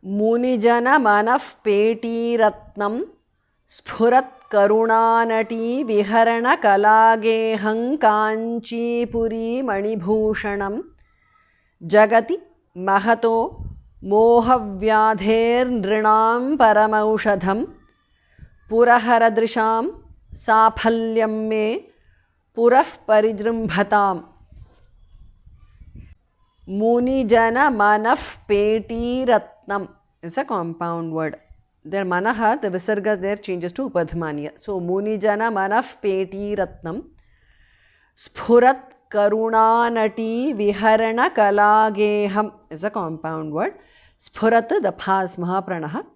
मुनिजनमनःपेटीरत्नं स्फुरत्करुणानटी विहरणकलागेहं काञ्चीपुरीमणिभूषणं जगति महतो मोहव्याधेर्नृणां परमौषधं पुरहरदृशां साफल्यं मे पुरः परिजृम्भताम्. Munijanamanaphpetiratnam is a compound word. Their manaha, the visarga there changes to upadhmaniya. So Munijanamanaphpetiratnam sphurat karunanati viharana kalageham is a compound word. Sphurat the phas mahapranaha.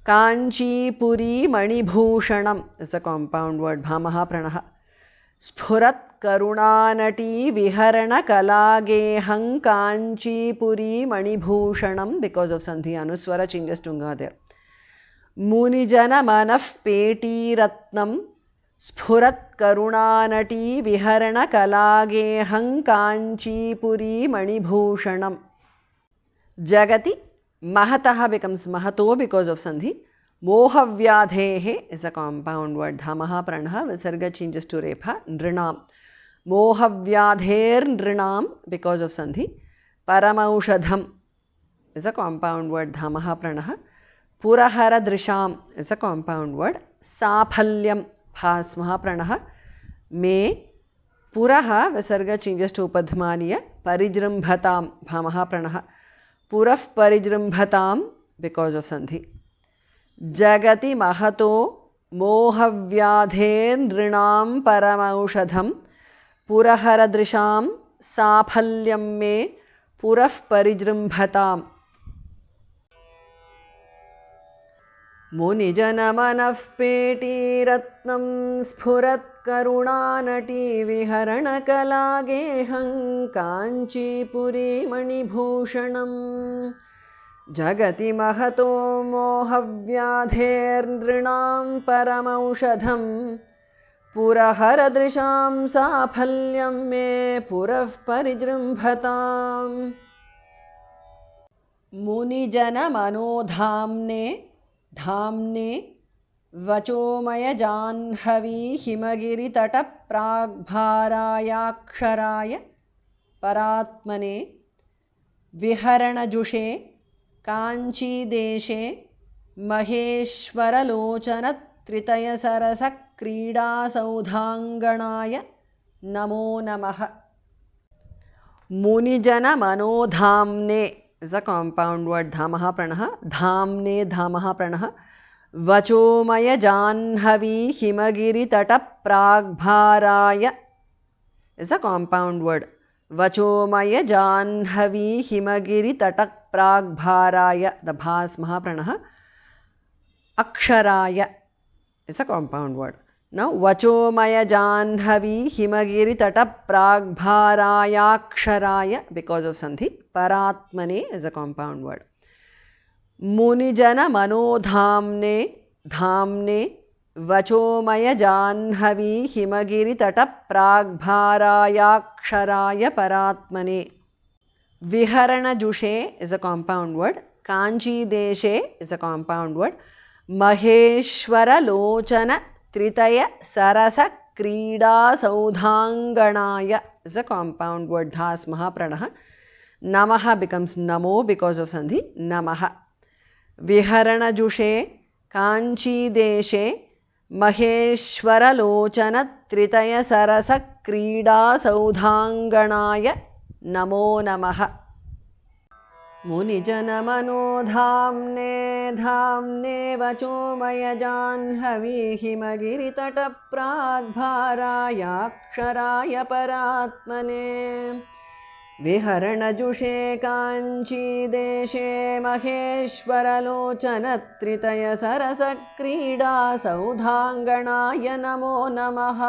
Kanchipuri manibhushanam is a compound word. Bhamaha pranaha. Sphurat karunanati viharana kalageham kanchipuri manibhushanam, because of sandhi anuswara changes tunga there. Munijana manafpetiratnam sphurat karunanati viharana kalageham kanchipuri manibhushanam. Jagati mahataha becomes mahato because of sandhi. Mohavyadhehe is a compound word. Dhamaha pranaha, visarga changes to repha. Nrinam. Mohavyadher nrinam because of sandhi. Paramaushadham is a compound word. Dhamaha pranaha. Purahara drisham is a compound word. Saphalyam phasmaha pranaha. Me puraha visarga changes to upadhmaniya. Parijrambhatam bhamaha pranaha. Puraf parijrambhatam because of sandhi. Jagati mahato mohavyadhenrinam paramaushadham puraharadrisham saphalyam me puraf parijrambhatam. Munijanamanaphpetiratnam sphurat karunanati viharanakalageham kanchipuri manibhushanam jagati mahato mohavyadherndrinam paramaushadham puraharadrisham saphalyam me purah parijrambhatam. Munijana manodhamne dhamne vachomaya janhavi himagiri tata pragbharayaksharaaya paratmane viharana jushe Kanchi देशे महेश्वर लोचन त्रितय सरस क्रीडा सौधांगणाय नमो नमः. मुनिजन मनोधाम्ने is a compound word. Dhamaha pranaha. Dhamne dhamaha pranaha. Vachomaya janhavi himagiri tata pragbharaya is a compound word. Vachomaya janhavi himagiri tata pragbharaya, the bhas mahapranaha. Aksharaya is a compound word. Now vachomaya janhavi himagiri tata pragbharaya aksharaya because of sandhi. Paratmane is a compound word. Munijana manodhamne dhamne vachomaya janhavi himagiri tata pragbharaya aksharaya paratmane. Viharana jushe is a compound word. Kanchi deshe is a compound word. Maheshwara lochana tritaya sarasa krida saudhanganaya is a compound word. Dhas mahapranaha. Namaha becomes namo because of sandhi. Namaha. Viharana jushe kanchi deshe maheshwara lochana tritaya sarasa krida saudhanganaya नमो नमः. मुनिजन मनोधाम्ने धाम्ने वचोमय जाह्नवी हिमगिरि तट प्राग्भारायाक्षराय परात्मने विहरण जुषे कांची देशे महेश्वर लोचन त्रितय सरस क्रीडा सौधांगणाय नमो नमः.